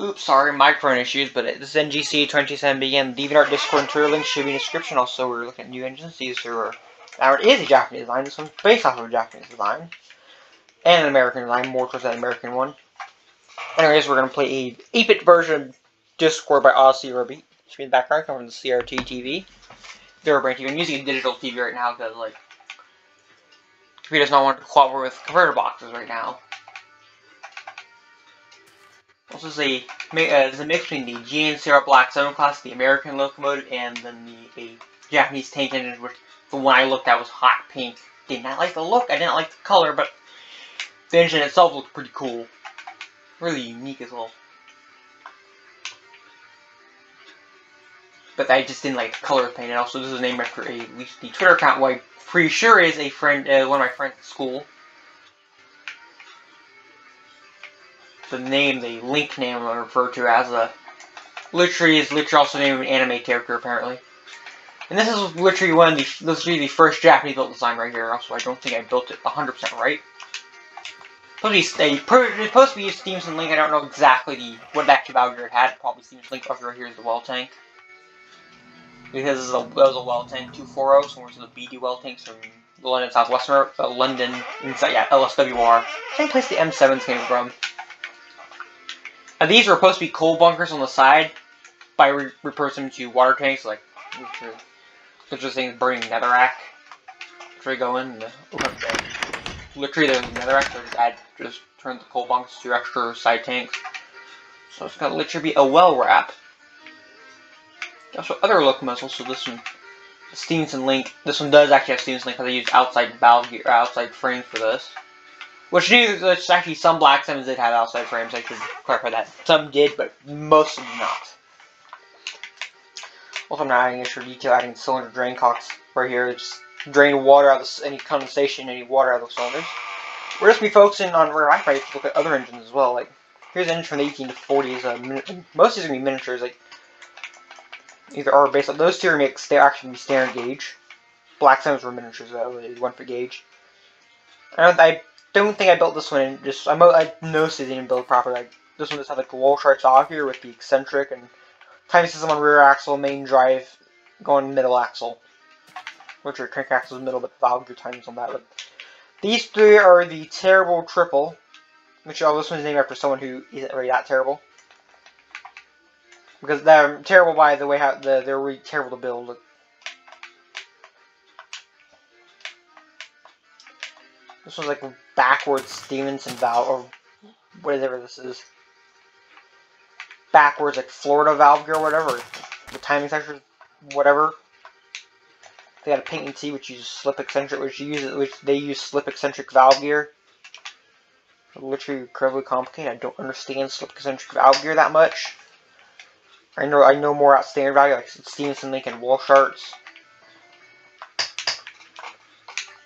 Oops, sorry, microphone issues, but this is NGC 2027 began. The DeviantArt Discord and Twitter link should be in the description. Also, we're looking at new engines. These are, now it is a Japanese design. This one's based off of a Japanese design. And an American design, more towards that American one. Anyways, we're going to play a 8-bit version of Discord by Odyssey Ruby. Should be in the background, coming from the CRT TV. They're a brand TV. I'm using a digital TV right now because, like, the computer does not want to cooperate with converter boxes right now. This is a mix between the GN Black 7 class, the American locomotive, and then the Japanese tank engine, which the one I looked at was hot pink. Did not like the look, I didn't like the color, but the engine itself looked pretty cool. Really unique as well. But I just didn't like the color of the paint. And also, this is named after at least the Twitter account, who I'm pretty sure is a friend, one of my friends at school. The link name I refer to as literally also named an anime character apparently. And this is literally the first Japanese built design right here. Also, I don't think I built it 100% right. It's supposed to be a Stevenson Link. I don't know exactly what actual value it had. Probably Stevenson Link. Also, right here is the well tank. Because it was a well tank 240, so it's the BD well tanks from the London Southwestern, London, yeah, LSWR. Same place the M7s came from. And these were supposed to be coal bunkers on the side, by repurposing them to water tanks, like, which is things burning netherrack. Try go in, literally there's netherrack, so just turn the coal bunkers to extra side tanks. So it's gonna literally be a well wrap. Also other locomotives, so this one, Stevenson Link, this one does actually have Stevenson Link because I used outside valve gear, outside frame for this. Which actually some Black 7s did have outside frames, I should clarify that. Some did, but most of them did not. Also, I'm not adding extra detail, adding cylinder drain cocks right here. Just drain water out of any condensation, any water out of the cylinders. We're just be focusing on where I might look at other engines as well. Like, here's an engine from the 1840s. Most of these are going to be miniatures, like, either are based on those two are mixed, they actually be standard gauge. Black 7s were miniatures, though, they went for gauge. I don't think I built this one in I noticed it didn't build properly. Like, this one just had like the wall sharks off here with the eccentric and timing system on rear axle, main drive going middle axle. Which are crank axles middle, but valve gear timings on that. But these three are the terrible triple, which this one's named after someone who isn't really that terrible. Because they're terrible by the way they're really terrible to build. This one's like backwards Stevenson valve, or whatever this is. Backwards, like Florida valve gear or whatever. The timing sector, whatever. They got a paint and T, which uses slip eccentric, which they use slip eccentric valve gear. Literally incredibly complicated. I don't understand slip eccentric valve gear that much. I know more about standard value, like Stevenson Link and wall sharks.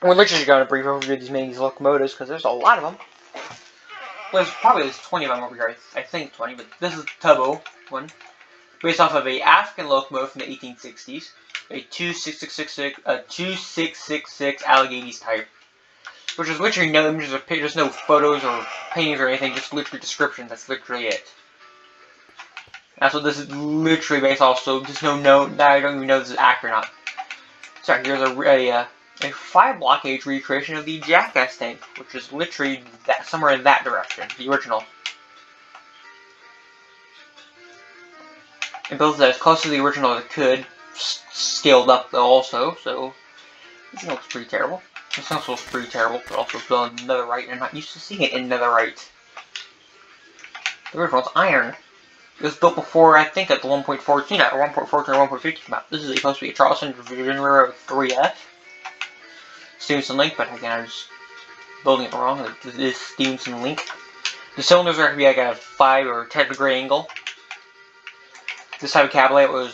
We're literally going to brief overview of these locomotives because there's a lot of them. Well, there's probably 20 of them over here. I think 20, but this is the Tubbo one, based off of a African locomotive from the 1860s, a 2666 Alleghenies type, which is literally no images or pictures, no photos or paintings or anything, just literally descriptions. That's literally it. That's what this is literally based off. So just no note that I don't even know if this is accurate or not. Sorry, here's a 5-block gauge recreation of the Jackass tank, which is literally somewhere in that direction, the original. And built as close to the original as it could, scaled up though also, so this looks pretty terrible. This also looks pretty terrible, but also built in netherite, and I'm not used to seeing it in netherite. The original's iron. It was built before, I think, at the 1.14, or 1.14 or 1.15 came out. This is supposed to be a Charleston Division Railroad 3F. Stevenson Link, but again, I'm just building it wrong. This is Stevenson Link. The cylinders are going to be like at a 5 or 10 degree angle. This type of cabinet was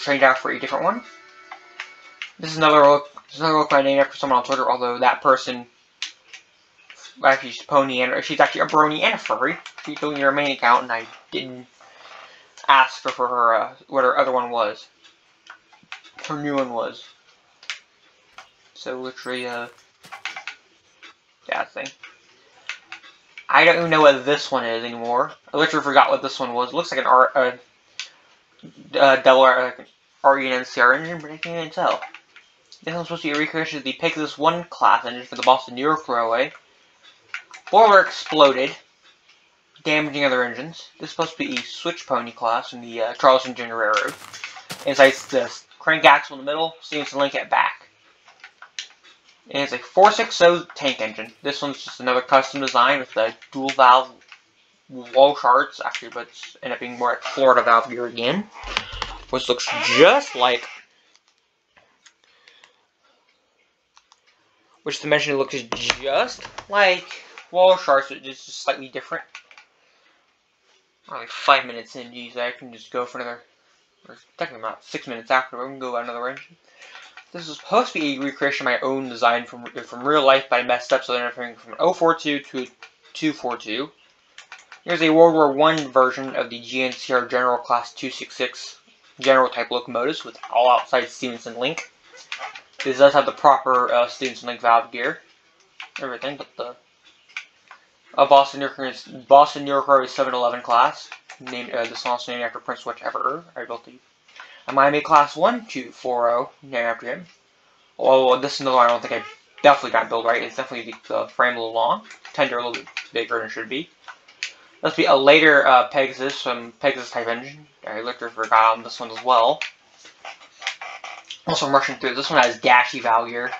trained out for a different one. This is another look I named after someone on Twitter, although that person actually she's actually a brony and a furry. She's doing her main account, and I didn't ask her for her what her other one was. Her new one was. So literally, yeah, thing. I don't even know what this one is anymore. I literally forgot what this one was. It looks like an double RE&NCR engine, but I can't even tell. This one's supposed to be a recreation of the Pegasus 1 class engine for the Boston New York Railway. Boiler exploded, damaging other engines. This is supposed to be a switch pony class from the Charleston Junior Railroad. Inside this crank axle in the middle, Stevenson link at back. And it's a 460 tank engine. This one's just another custom design with the dual valve wall charts, actually, but it's ended up being more like Florida valve gear again, which looks just like, which dimension looks just like wall charts, but just slightly different. Only 5 minutes in, geez, I can just go for another, or technically about 6 minutes after, we can go another engine. This is supposed to be a recreation of my own design from real life, but I messed up, so they're entering from 042 to 242. Here's a World War I version of the GNCR General Class 266 General type locomotives with all outside Stevenson link. This does have the proper Stevenson link valve gear, everything, but the Boston New York Railway 711 class. Named this one also named after Prince whichever. I built a Miami Class 1240 named after him. Well, this is another one I don't think I definitely got built right. It's definitely the frame a little long, tender a little bit bigger than it should be. Let's be a later Pegasus, some Pegasus type engine. I literally forgot on this one as well. Also, I'm rushing through. This one has dashy valve gear.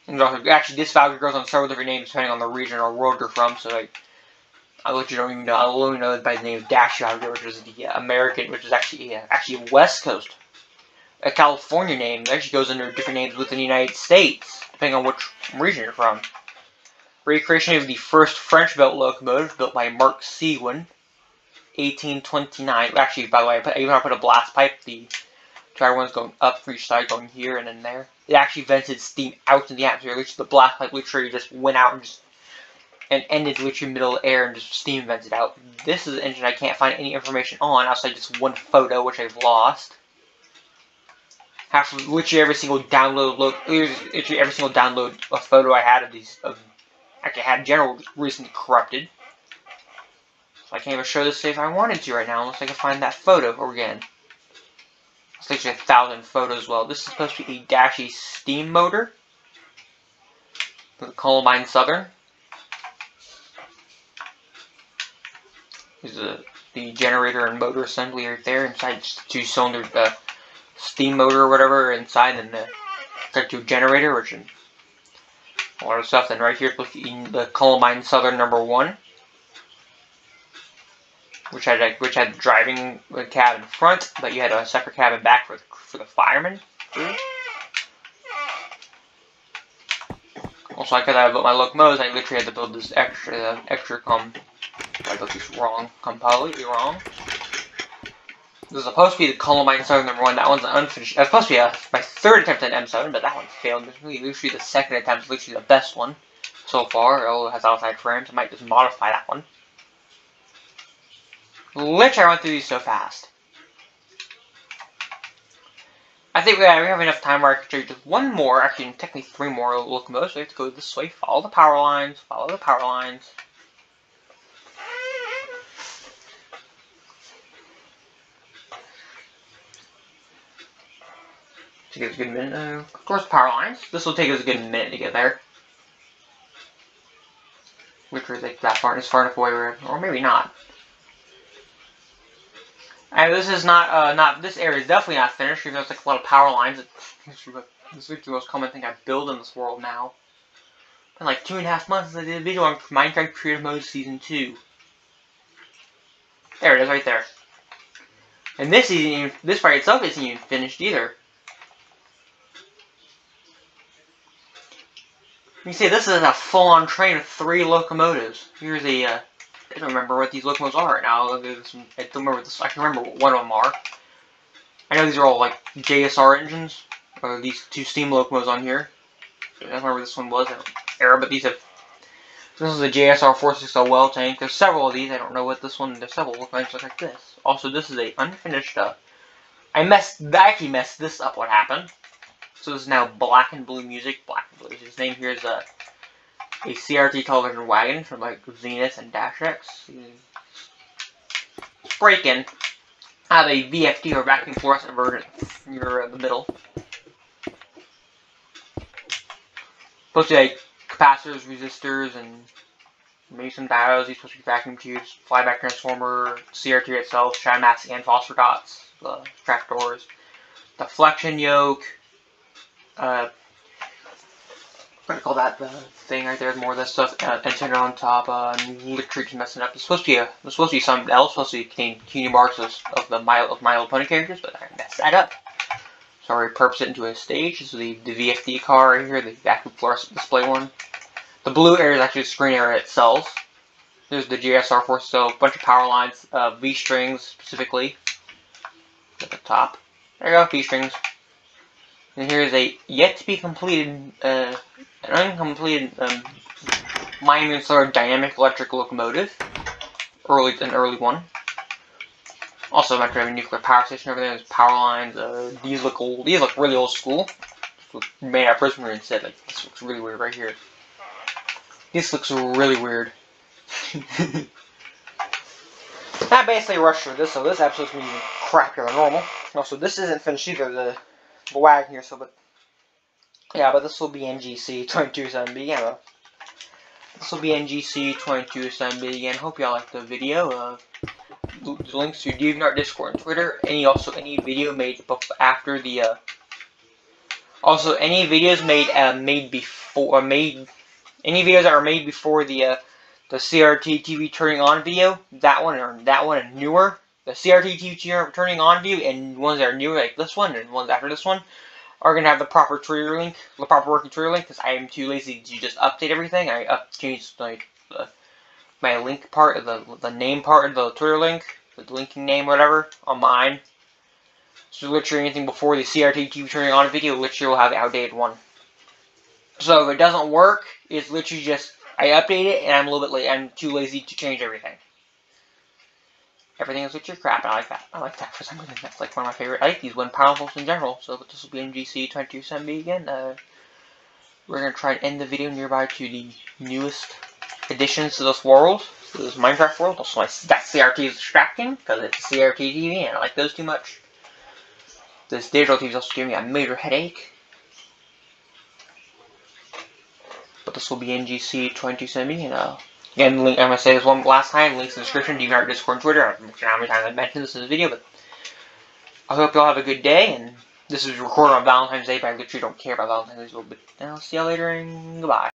And actually, this valve gear goes on several different names depending on the region or world you're from. So I literally don't even know. I only know it by the name of dashy valve gear, which is the American, which is actually a West Coast, a California name. It actually goes under different names within the United States, depending on which region you're from. Recreation of the first French-built locomotive, built by Mark Sewin, 1829. Actually, by the way, I put a blast pipe. The tire one's going up for each side, going here and then there. It actually vented steam out in the atmosphere. Literally, the blast pipe literally just went out and ended literally middle of the air and just steam vented out. This is an engine I can't find any information on outside just one photo, which I've lost. Literally every single download, a photo I had of these actually had general recently corrupted. So I can't even show this if I wanted to right now unless I can find that photo again. It's literally 1,000 photos. Well, this is supposed to be a dashy steam motor. The Columbine Southern. There's the generator and motor assembly right there inside, just a 2-cylinder steam motor or whatever inside, and the generator, which is a lot of stuff. Then right here, the Columbine Southern number 1, which had driving cab in front, but you had a separate cab in back for the firemen. Also, because I built my locomotives, I literally had to build this extra I built this wrong, completely wrong. This is supposed to be the Columbine Southern number 1. That one's unfinished. It was supposed to be my 3rd attempt at M7, but that one failed. It's literally the 2nd attempt. It's literally the best one so far. It has outside frames. I might just modify that one. Literally, I went through these so fast. I think we have enough time where I can show you just one more, actually technically 3 more locomotives. So we have to go this way, follow the power lines, follow the power lines. Take us a good minute. Of course, power lines. This will take us a good minute to get there. Literally, like that far, as far enough away, or maybe not. And this is not this area is definitely not finished. Even though it's like a lot of power lines. This is the most common thing I build in this world now. Been like 2.5 months since I did a video on Minecraft Creative Mode Season 2. There it is, right there. And this part itself isn't even finished either. You can see this is a full-on train of 3 locomotives. Here's I don't remember what these locomotives are right now. I don't remember this. I can remember what one of them are. I know these are all like JSR engines, or these 2 steam locomotives on here. I don't remember this one was. I don't error, but these have. This is a JSR 460 well tank. There's several of these. I don't know what this one. There's several locomotives like this. Also, this is a unfinished. I actually messed this up. What happened? So this is now black and blue music. Black and blue. His name here is a CRT television wagon from like Zenith and Dash X. Break-in. I have a VFD or vacuum fluorescent version near the middle. Supposed to be like capacitors, resistors, and maybe some diodes. These supposed to be vacuum tubes, flyback transformer, CRT itself, shadow masks and phosphor dots, the trapdoors, deflection yoke, what do you call that, the thing right there, more of this stuff, antenna on top, literally messing up. It's supposed to be something else, supposed to contain cutie marks of the My Little Pony characters, but I messed that up. So I repurposed it into a stage. This is the VFD car right here, the vacuum fluorescent display one. The blue area is actually the screen area itself. There's the GSR force, so a bunch of power lines, V-strings specifically at the top. There you go, V-strings. And here's a yet to be completed, an uncompleted minor sort of dynamic electric locomotive. An early one. Also, I'm actually have a nuclear power station over there. There's power lines. These look old. These look really old school. Made out of prismarine instead. Like, this looks really weird right here. This looks really weird. I basically rushed through this, so this episode's gonna be even crappier than normal. Also, this isn't finished either, the wagon here, so, but yeah, but this will be NGC 2270 again. This will be NGC 2270 again. Hope y'all liked the video. The links to DeviantArt, Discord, and Twitter. Any video made after the any videos any videos that are made before the CRT TV turning on video, that one and newer. The CRT TV turning on video and ones that are newer, like this one, and ones after this one, are gonna have the proper trigger link, the proper working trigger link, because I am too lazy to just update everything. I changed like my link part, the name part of the Twitter link, the linking name, whatever, on mine. So literally anything before the CRT TV turning on video, literally will have the outdated one. So if it doesn't work, it's literally just I update it and I'm a little bit late. I'm too lazy to change everything. Everything is literally crap, and I like that. I like that for some reason. That's like one of my favorite. I like these wind power pulses in general. So this will be NGC 2270 again. We're gonna try and end the video nearby to the newest additions to this world, to this Minecraft world. Also, that CRT is distracting because it's a CRT TV, and I like those too much. This digital TV is also giving me a major headache. But this will be NGC 2270, and again, link, I'm gonna say this one last time. Links in the description. DeviantArt, Discord, and Twitter. I'm not sure how many times I mentioned this in the video, but I hope y'all have a good day. And this is recorded on Valentine's Day, but I literally don't care about Valentine's Day. But I'll see y'all later, and goodbye.